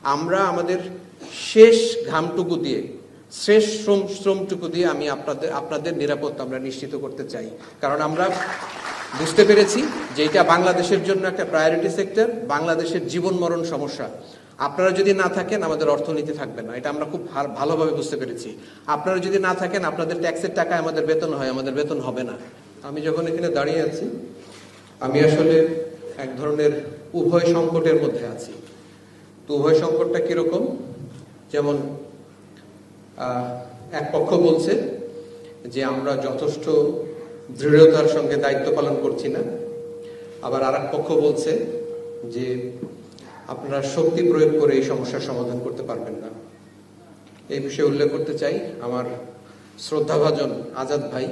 আমরা আমাদের শেষ ঘামটুকু দিয়ে, শেষ শ্রমটুকু দিয়ে আমি আপনাদের নিরাপত্তা আমরা নিশ্চিত করতে চাই। কারণ আমরা বুঝতে পেরেছি যে এটা বাংলাদেশের জন্য একটা প্রায়োরিটি সেক্টর, বাংলাদেশের জীবন মরণ সমস্যা। আপনারা যদি না থাকেন আমাদের অর্থনীতি থাকবে না, এটা আমরা খুব ভালোভাবে বুঝতে পেরেছি। আপনারা যদি না থাকেন, আপনাদের ট্যাক্সের টাকায় আমাদের বেতন হয়, আমাদের বেতন হবে না। আমি যখন এখানে দাঁড়িয়ে আছি, আমি আসলে এক ধরনের উভয় সংকটের মধ্যে আছি। তো উভয় সংকটটা কিরকম? যেমন এক পক্ষ বলছে যে আমরা যথেষ্ট দৃঢ়তার সঙ্গে দায়িত্ব পালন করছি না, আবার আর এক পক্ষ বলছে যে আপনারা শক্তি প্রয়োগ করে এই সমস্যার সমাধান করতে পারবেন না। এই বিষয়ে উল্লেখ করতে চাই, আমার শ্রদ্ধাভাজন আজাদ ভাই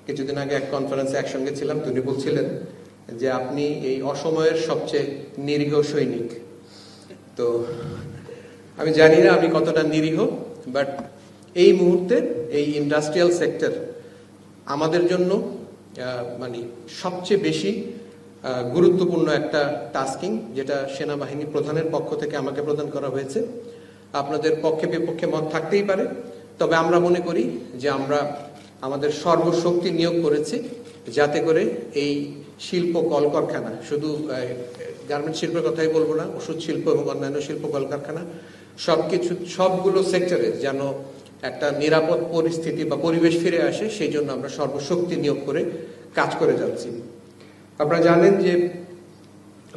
কিছুদিন আগে এক কনফারেন্সে একসঙ্গে ছিলাম, তিনি বলছিলেন যে আপনি এই অসময়ের সবচেয়ে নিরীহ সৈনিক। তো আমি জানি না আমি কতটা নিরীহ, বাট এই মুহূর্তে এই ইন্ডাস্ট্রিয়াল সেক্টর আমাদের জন্য মানে সবচেয়ে বেশি গুরুত্বপূর্ণ একটা টাস্কিং, যেটা সেনাবাহিনী প্রধানের পক্ষ থেকে আমাকে প্রদান করা হয়েছে। আপনাদের পক্ষে বিপক্ষে মত থাকতেই পারে, তবে আমরা মনে করি যে আমরা আমাদের সর্বশক্তি নিয়োগ করেছি যাতে করে এই শিল্প কলকারখানা, শুধু গার্মেন্টস শিল্পের কথাই বলবো না, ওষুধ শিল্প এবং অন্যান্য শিল্প কলকারখানা সবগুলো সেক্টরে যেন একটা নিরাপদ পরিস্থিতি বা পরিবেশ ফিরে আসে, সেই জন্য আমরা সর্বশক্তি নিয়োগ করে কাজ করে যাচ্ছি। আপনারা জানেন যে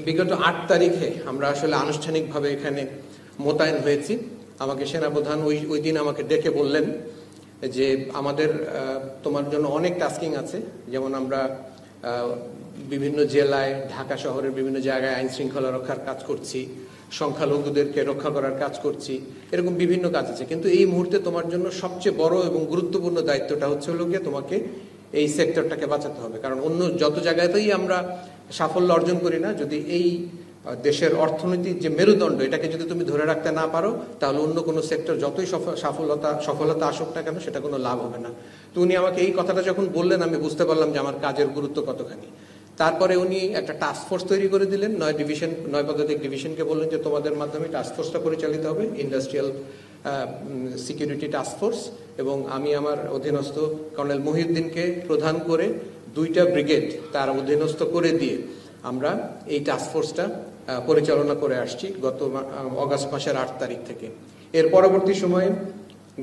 বিগত 8 তারিখে আমরা আসলে আনুষ্ঠানিকভাবে এখানে মোতায়েন হয়েছি। আমাকে সেনাপ্রধান ওই দিন আমাকে ডেকে বললেন যে আমাদের তোমার জন্য অনেক টাস্কিং আছে, যেমন আমরা বিভিন্ন জেলায়, ঢাকা শহরের বিভিন্ন জায়গায় আইন শৃঙ্খলা রক্ষার কাজ করছি, সংখ্যালঘুদেরকে রক্ষা করার কাজ করছি, এরকম বিভিন্ন কাজ আছে। কিন্তু এই মুহূর্তে তোমার জন্য সবচেয়ে বড় এবং গুরুত্বপূর্ণ দায়িত্বটা হচ্ছে হলো গিয়ে তোমাকে এই সেক্টরটাকে বাঁচাতে হবে। কারণ অন্য যত জায়গাতেই আমরা সাফল্য অর্জন করি না, যদি এই দেশের অর্থনীতির যে মেরুদণ্ড, এটাকে যদি তুমি ধরে রাখতে না পারো, তাহলে অন্য কোনো সেক্টর যতই সফলতা আসুক না কেন, সেটা কোনো লাভ হবে না। তো উনি আমাকে এই কথাটা যখন বললেন, আমি বুঝতে পারলাম যে আমার কাজের গুরুত্ব কতখানি। তারপরে উনি একটা টাস্ক ফোর্স তৈরি করে দিলেন, 9 পদাতিক ডিভিশনকে বললেন যে তোমাদের মাধ্যমে টাস্ক ফোর্সটা পরিচালিত হবে, ইন্ডাস্ট্রিয়াল সিকিউরিটি টাস্ক ফোর্স। এবং আমি আমার অধীনস্থ কর্নেল মহিউদ্দিনকে প্রধান করে 2টা ব্রিগেড তার অধীনস্থ করে দিয়ে আমরা এই টাস্ক ফোর্সটা পরিচালনা করে আসছি গত অগাস্ট মাসের 8 তারিখ থেকে। এর পরবর্তী সময়ে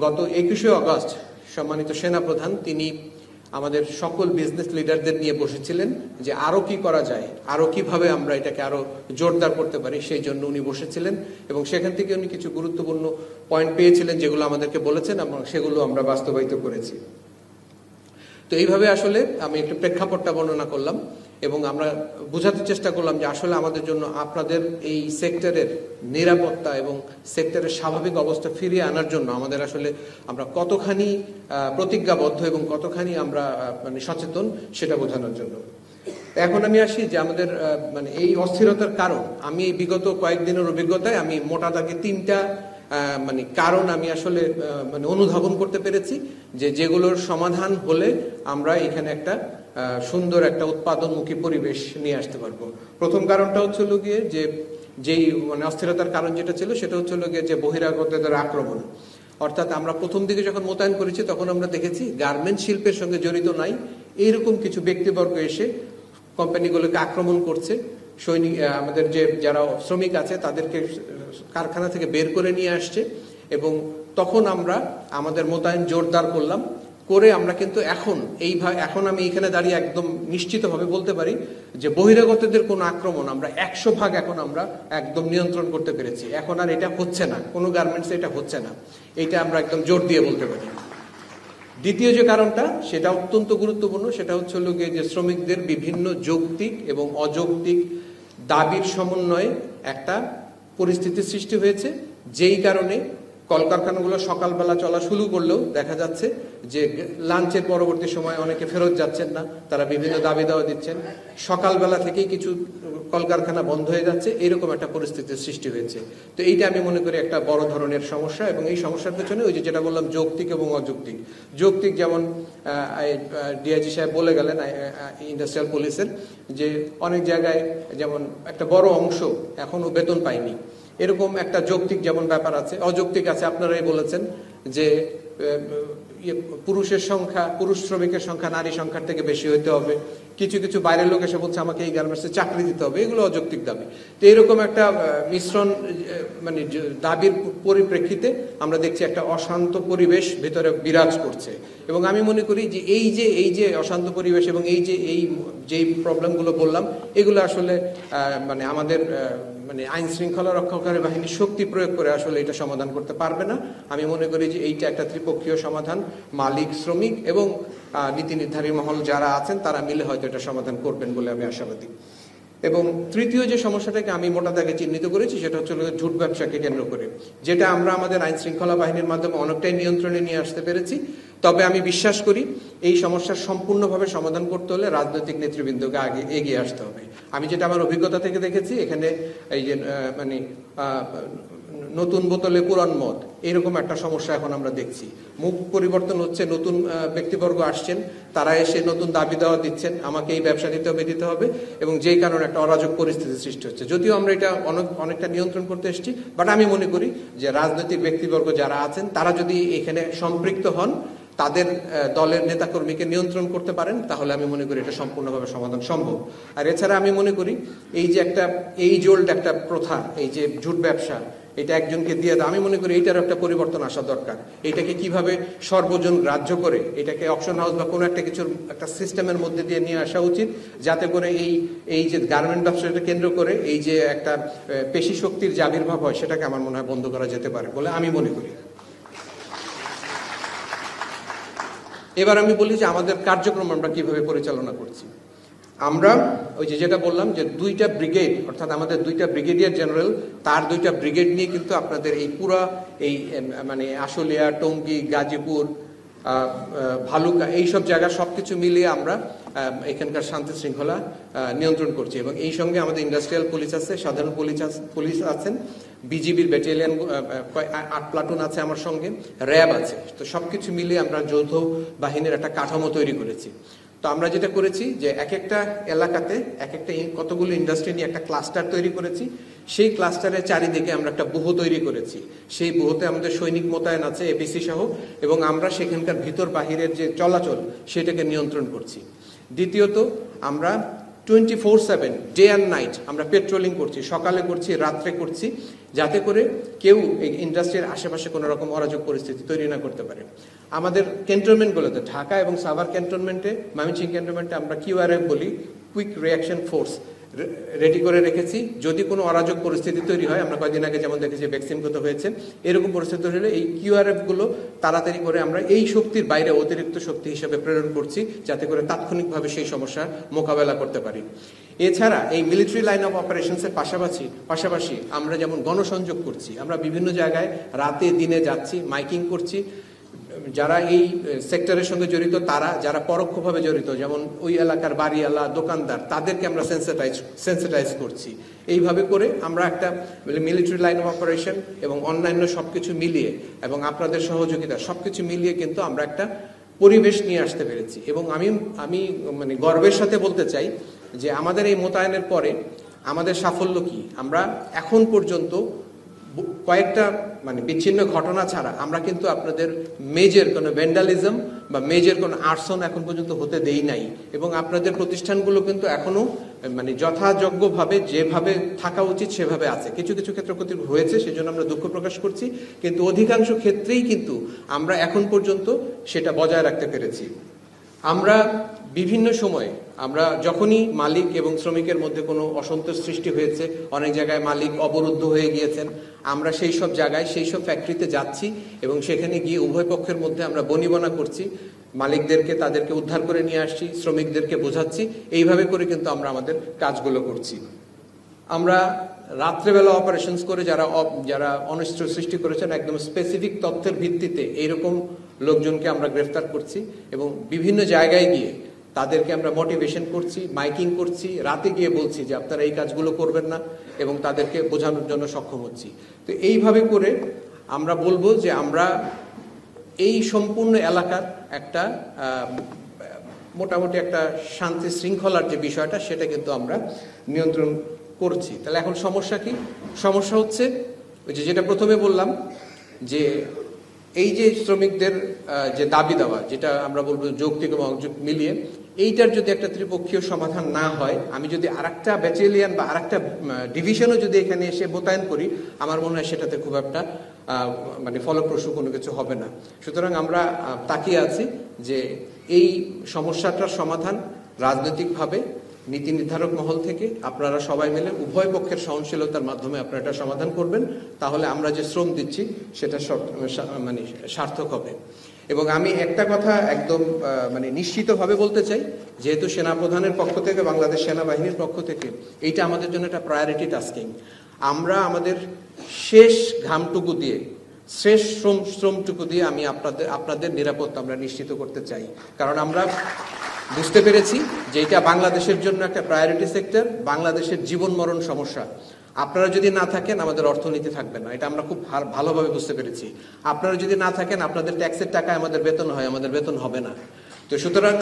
গত 21শে অগাস্ট সম্মানিত সেনাপ্রধান তিনি আমাদের সকল বিজনেস লিডারদের নিয়ে বসেছিলেন যে আরো কি করা যায়, আরো কিভাবে আমরা এটাকে আরো জোরদার করতে পারি, সেই জন্য উনি বসেছিলেন। এবং সেখান থেকে উনি কিছু গুরুত্বপূর্ণ পয়েন্ট পেয়েছিলেন যেগুলো আমাদেরকে বলেছেন, এবং সেগুলো আমরা বাস্তবায়িত করেছি। তো এইভাবে আসলে আমি একটু প্রেক্ষাপটটা বর্ণনা করলাম এবং আমরা বোঝাতে চেষ্টা করলাম যে আসলে আমাদের জন্য আপনাদের এই সেক্টরের নিরাপত্তা এবং সেক্টরের স্বাভাবিক অবস্থা ফিরিয়ে আনার জন্য আমাদের আসলে আমরা কতখানি প্রতিজ্ঞাবদ্ধ এবং কতখানি আমরা মানে সচেতন, সেটা বোঝানোর জন্য। এখন আমি আসি যে আমাদের মানে এই অস্থিরতার কারণ, আমি বিগত কয়েকদিনের অভিজ্ঞতায় আমি মোটা দাগে 3টা মানে কারণ আমি আসলে মানে অনুধাবন করতে পেরেছি যে যেগুলোর সমাধান হলে আমরা এখানে একটা সুন্দর একটা উৎপাদনমুখী পরিবেশ নিয়ে আসতে পারবো। প্রথম কারণটা হচ্ছে গিয়ে যে যেই মানে অস্থিরতার কারণ যেটা ছিল সেটা হচ্ছে গিয়ে যে বহিরাগতদের আক্রমণ। অর্থাৎ আমরা প্রথম দিকে যখন মোতায়েন করেছি তখন আমরা দেখেছি গার্মেন্ট শিল্পের সঙ্গে জড়িত নাই এইরকম কিছু ব্যক্তিবর্গ এসে কোম্পানিগুলোকে আক্রমণ করছে, সৈনিক আমাদের যে যারা শ্রমিক আছে তাদেরকে কারখানা থেকে বের করে নিয়ে আসছে। এবং তখন আমরা আমাদের মোতায়েন জোরদার করলাম, করে আমরা কিন্তু এখন আমি এখানে দাঁড়িয়ে একদম নিশ্চিতভাবে বলতে পারি যে বহিরাগতদের কোনো আক্রমণ আমরা 100% এখন আমরা একদম নিয়ন্ত্রণ করতে পেরেছি। এখন আর এটা হচ্ছে না, কোনো গার্মেন্টস এটা হচ্ছে না, এটা আমরা একদম জোর দিয়ে বলতে পারি। দ্বিতীয় যে কারণটা সেটা অত্যন্ত গুরুত্বপূর্ণ, সেটা হচ্ছে গিয়ে যে শ্রমিকদের বিভিন্ন যৌক্তিক এবং অযৌক্তিক দাবির সমন্বয়ে একটা পরিস্থিতির সৃষ্টি হয়েছে, যেই কারণে কলকারখানাগুলো সকালবেলা চলা শুরু করলেও দেখা যাচ্ছে যে লাঞ্চের পরবর্তী সময় অনেকে ফেরত যাচ্ছেন না, তারা বিভিন্ন দাবি দাওয়া দিচ্ছেন, সকালবেলা থেকেই কিছু কলকারখানা বন্ধ হয়ে যাচ্ছে, এরকম একটা পরিস্থিতির সৃষ্টি হয়েছে। তো এইটা আমি মনে করি একটা বড় ধরনের সমস্যা। এবং এই সমস্যার পেছনে ওই যেটা বললাম যৌক্তিক এবং অযৌক্তিক। যৌক্তিক যেমন ডিআইজি সাহেব বলে গেলেন ইন্ডাস্ট্রিয়াল পুলিশের যে অনেক জায়গায় যেমন একটা বড় অংশ এখনো বেতন পায়নি, এরকম একটা যৌক্তিক যেমন ব্যাপার আছে, অযৌক্তিক আছে। আপনারাই বলেছেন যে পুরুষের সংখ্যা, পুরুষ শ্রমিকের সংখ্যা নারী সংখ্যার থেকে বেশি হতে হবে। কিছু কিছু বাইরের লোক এসে বলছে আমাকে এই গার্মেন্টসে চাকরি দিতে হবে, এগুলো অযৌক্তিক দাবি। তো এরকম একটা মিশ্রণ মানে দাবির পরিপ্রেক্ষিতে আমরা দেখছি একটা অশান্ত পরিবেশ ভেতরে বিরাজ করছে। এবং আমি মনে করি যে এই যে অশান্ত পরিবেশ এবং যেই প্রবলেমগুলো বললাম, এগুলো আসলে মানে আমাদের মানে আইন শৃঙ্খলা রক্ষাকারী বাহিনী শক্তি প্রয়োগ করে আসলে এটা সমাধান করতে পারবে না। আমি মনে করি যে এইটা একটা ত্রিপক্ষীয় সমাধান, মালিক, শ্রমিক এবং নীতি নির্ধারী মহল যারা আছেন তারা মিলে হয়তো এটা সমাধান করবেন বলে আমি আশাবাদী। এবং তৃতীয় যে সমস্যাটাকে আমি মোটা দাগে চিহ্নিত করেছি সেটা হচ্ছে ঝুট ব্যবসাকে কেন্দ্র করে, যেটা আমরা আমাদের আইন শৃঙ্খলা বাহিনীর মাধ্যমে অনেকটাই নিয়ন্ত্রণে নিয়ে আসতে পেরেছি। তবে আমি বিশ্বাস করি এই সমস্যার সম্পূর্ণভাবে সমাধান করতে হলে রাজনৈতিক নেতৃবৃন্দকে আগে এগিয়ে আসতে হবে। আমি যেটা আমার অভিজ্ঞতা থেকে দেখেছি, এখানে এই যে মানে নতুন বোতলে পুরান মদ, এরকম একটা সমস্যা এখন আমরা দেখছি। মুখ পরিবর্তন হচ্ছে, নতুন ব্যক্তিবর্গ আসছেন, তারা এসে নতুন দাবি দেওয়া দিচ্ছেন, আমাকে এই ব্যবসা দিতে হবে, এবং যেই কারণে একটা অরাজক পরিস্থিতি সৃষ্টি হচ্ছে। যদিও আমরা এটা অনেকটা নিয়ন্ত্রণ করতে এসেছি, বাট আমি মনে করি যে রাজনৈতিক ব্যক্তিবর্গ যারা আছেন তারা যদি এখানে সম্পৃক্ত হন, তাদের দলের নেতাকর্মীকে নিয়ন্ত্রণ করতে পারেন, তাহলে আমি মনে করি এটা সম্পূর্ণভাবে সমাধান সম্ভব। আর এছাড়া আমি মনে করি এই যে একটা এইজোল্ড একটা প্রথা, এই যে ঝুট ব্যবসা, এটা একজনকে দিয়ে দেয়, আমি মনে করি এইটার একটা পরিবর্তন আসা দরকার। এটাকে কিভাবে সর্বজন গ্রাহ্য করে এটাকে অকশন হাউস বা কোনো একটা কিছুর একটা সিস্টেমের মধ্যে দিয়ে নিয়ে আসা উচিত, যাতে করে এই যে গার্মেন্ট ব্যবসাটা কেন্দ্র করে এই যে একটা পেশি শক্তির যে আবির্ভাব হয়, সেটাকে আমার মনে হয় বন্ধ করা যেতে পারে বলে আমি মনে করি। এবার আমি বলি যে আমাদের কার্যক্রম আমরা কিভাবে পরিচালনা করছি। আমরা ওই যেটা বললাম যে 2টা ব্রিগেড, অর্থাৎ আমাদের 2টা ব্রিগেডিয়ার জেনারেল, তার 2টা ব্রিগেড নিয়ে কিন্তু আপনাদের এই পুরা এই মানে আশুলিয়া, টঙ্গী, গাজীপুর, ভালুকা, এইসব জায়গা সবকিছু মিলিয়ে আমরা এখানকার শান্তি শৃঙ্খলা নিয়ন্ত্রণ করছি। এবং এই সঙ্গে আমাদের ইন্ডাস্ট্রিয়াল পুলিশ আছে, সাধারণ পুলিশ আছেন, বিজিবির ব্যাটালিয়ন 8 প্লাটুন আছে আমার সঙ্গে, র্যাব আছে। তো সবকিছু মিলিয়ে আমরা যৌথ বাহিনীর একটা কাঠামো তৈরি করেছি। তো আমরা যেটা করেছি যে এক একটা এলাকাতে কতগুলো ইন্ডাস্ট্রি নিয়ে একটা ক্লাস্টার তৈরি করেছি। সেই ক্লাস্টারের চারিদিকে আমরা একটা ব্যুহ তৈরি করেছি। সেই ব্যুহতে আমাদের সৈনিক মোতায়েন আছে, এপিসি সহ, এবং আমরা সেখানকার ভিতর বাহিরের যে চলাচল সেটাকে নিয়ন্ত্রণ করছি। দ্বিতীয়ত, আমরা 24/7 ডে অ্যান্ড নাইট আমরা পেট্রোলিং করছি, সকালে করছি, রাত্রে করছি, যাতে করে কেউ এই ইন্ডাস্ট্রির আশেপাশে কোনো রকম অরাজক পরিস্থিতি তৈরি না করতে পারে। আমাদের ক্যান্টনমেন্টগুলোতে, ঢাকা এবং সাভার ক্যান্টনমেন্টে, ময়মনসিংহ ক্যান্টনমেন্টে আমরা QRF বলি, কুইক রিয়াকশন ফোর্স, রেডি করে রেখেছি। যদি কোনো অরাজক পরিস্থিতি তৈরি হয়, আমরা কয়েকদিন আগে যেমন দেখেছি ভ্যাকসিনগত হয়েছে, এরকম পরিস্থিতি হলে এই QRF গুলো তাড়াতাড়ি করে আমরা এই শক্তির বাইরে অতিরিক্ত শক্তি হিসেবে প্রেরণ করছি, যাতে করে তাৎক্ষণিকভাবে সেই সমস্যার মোকাবেলা করতে পারি। এছাড়া এই মিলিটারি লাইন অফ অপারেশনসের পাশাপাশি আমরা যেমন গণসংযোগ করছি, আমরা বিভিন্ন জায়গায় রাতে দিনে যাচ্ছি, মাইকিং করছি। যারা এই সেক্টরের সঙ্গে জড়িত, তারা যারা পরোক্ষভাবে জড়িত, যেমন ওই এলাকার বাড়িওয়ালা, দোকানদার, তাদেরকে আমরা সেন্সিটাইজ করছি। এইভাবে করে আমরা একটা মিলিটারি লাইন অফ অপারেশন এবং অন্যান্য সবকিছু মিলিয়ে এবং আপনাদের সহযোগিতা সবকিছু মিলিয়ে কিন্তু আমরা একটা পরিবেশ নিয়ে আসতে পেরেছি। এবং আমি মানে গর্বের সাথে বলতে চাই যে আমাদের এই মোতায়েনের পরে আমাদের সাফল্য কি, আমরা এখন পর্যন্ত কয়েকটা মানে বিচ্ছিন্ন ঘটনা ছাড়া আমরা কিন্তু আপনাদের মেজর কোনো ভ্যান্ডালিজম বা মেজর কোনো আর্সন এখন পর্যন্ত হতে দেই নাই। এবং আপনাদের প্রতিষ্ঠানগুলো কিন্তু এখনো মানে যথাযোগ্যভাবে যেভাবে থাকা উচিত সেভাবে আছে। কিছু কিছু ক্ষেত্রে ক্ষতি হয়েছে, সেজন্য আমরা দুঃখ প্রকাশ করছি, কিন্তু অধিকাংশ ক্ষেত্রেই কিন্তু আমরা এখন পর্যন্ত সেটা বজায় রাখতে পেরেছি। আমরা বিভিন্ন সময়ে আমরা যখনই মালিক এবং শ্রমিকের মধ্যে কোনো অসন্তোষ সৃষ্টি হয়েছে, অনেক জায়গায় মালিক অবরুদ্ধ হয়ে গিয়েছেন, আমরা সেই সব জায়গায় সেই সব ফ্যাক্টরিতে যাচ্ছি এবং সেখানে গিয়ে উভয় পক্ষের মধ্যে আমরা বনিবনা করছি, মালিকদেরকে তাদেরকে উদ্ধার করে নিয়ে আসছি, শ্রমিকদেরকে বোঝাচ্ছি। এইভাবে করে কিন্তু আমরা আমাদের কাজগুলো করছি। আমরা রাত্রেবেলা অপারেশনস করে যারা অনিষ্ট সৃষ্টি করেছেন, একদম স্পেসিফিক তথ্যের ভিত্তিতে এইরকম লোকজনকে আমরা গ্রেফতার করছি এবং বিভিন্ন জায়গায় গিয়ে তাদেরকে আমরা মোটিভেশন করছি, মাইকিং করছি, রাতে গিয়ে বলছি যে আপনারা এই কাজগুলো করবেন না, এবং তাদেরকে বোঝানোর জন্য সক্ষম হচ্ছি। তো এইভাবে করে আমরা বলবো যে আমরা এই সম্পূর্ণ এলাকার একটা মোটামুটি একটা শান্তি শৃঙ্খলার যে বিষয়টা, সেটা কিন্তু আমরা নিয়ন্ত্রণ করছি। তাহলে এখন সমস্যা কি? সমস্যা হচ্ছে ওই যেটা প্রথমে বললাম যে এই যে শ্রমিকদের যে দাবি দেওয়া, যেটা আমরা বলবো যৌক্তিক এবং অযৌক্তিক মিলিয়ে, এইটার যদি একটা ত্রিপক্ষীয় সমাধান না হয়, আমি যদি আরেকটা ব্যাটালিয়ন বা আরেকটা ডিভিশনও যদি এখানে এসে মোতায়েন করি, আমার মনে হয় সেটাতে খুব একটা মানে ফলপ্রসূ কোনো কিছু হবে না। সুতরাং আমরা তাকিয়ে আছি যে এই সমস্যাটার সমাধান রাজনৈতিকভাবে নীতি নির্ধারক মহল থেকে আপনারা সবাই মিলে উভয় পক্ষের সহনশীলতার মাধ্যমে আপনারা এটা সমাধান করবেন, তাহলে আমরা যে শ্রম দিচ্ছি সেটা মানে সার্থক হবে। এবং আমি একটা কথা একদম মানে নিশ্চিতভাবে বলতে চাই, যেহেতু সেনাপ্রধানের পক্ষ থেকে, বাংলাদেশ সেনাবাহিনীর পক্ষ থেকে এইটা আমাদের জন্য একটা প্রায়োরিটি টাস্কিং। আমরা আমাদের শেষ ঘামটুকু দিয়ে, শেষ শ্রমটুকু দিয়ে আমি আপনাদের নিরাপত্তা আমরা নিশ্চিত করতে চাই। কারণ আমরা বুঝতে পেরেছি যে এটা বাংলাদেশের জন্য একটা প্রায়োরিটি সেক্টর, বাংলাদেশের জীবন মরণ সমস্যা। আপনারা যদি না থাকেন আমাদের অর্থনীতি থাকবে না, এটা আমরা খুব ভালোভাবে বুঝতে পেরেছি। আপনারা যদি না থাকেন, আপনাদের ট্যাক্সের টাকায় আমাদের বেতন হয়, আমাদের বেতন হবে না। তো সুতরাং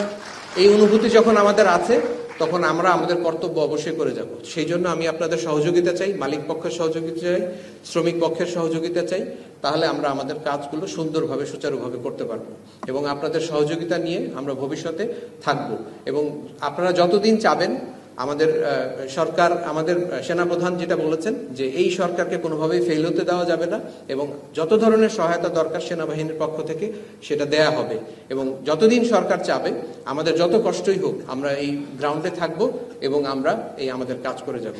এই অনুভূতি যখন আমাদের আছে, তখন আমরা আমাদের কর্তব্য অবশ্যই করে যাব। সেই জন্য আমি আপনাদের সহযোগিতা চাই, মালিক পক্ষের সহযোগিতা চাই, শ্রমিক পক্ষের সহযোগিতা চাই। তাহলে আমরা আমাদের কাজগুলো সুন্দরভাবে, সুচারুভাবে করতে পারবো। এবং আপনাদের সহযোগিতা নিয়ে আমরা ভবিষ্যতে থাকব। এবং আপনারা যতদিন চাবেন, আমাদের সরকার, আমাদের সেনাপ্রধান যেটা বলেছেন যে এই সরকারকে কোনোভাবেই ফেল হতে দেওয়া যাবে না, এবং যত ধরনের সহায়তা দরকার সেনাবাহিনীর পক্ষ থেকে সেটা দেয়া হবে। এবং যতদিন সরকার চাবে, আমাদের যত কষ্টই হোক, আমরা এই গ্রাউন্ডে থাকব এবং আমরা এই আমাদের কাজ করে যাব।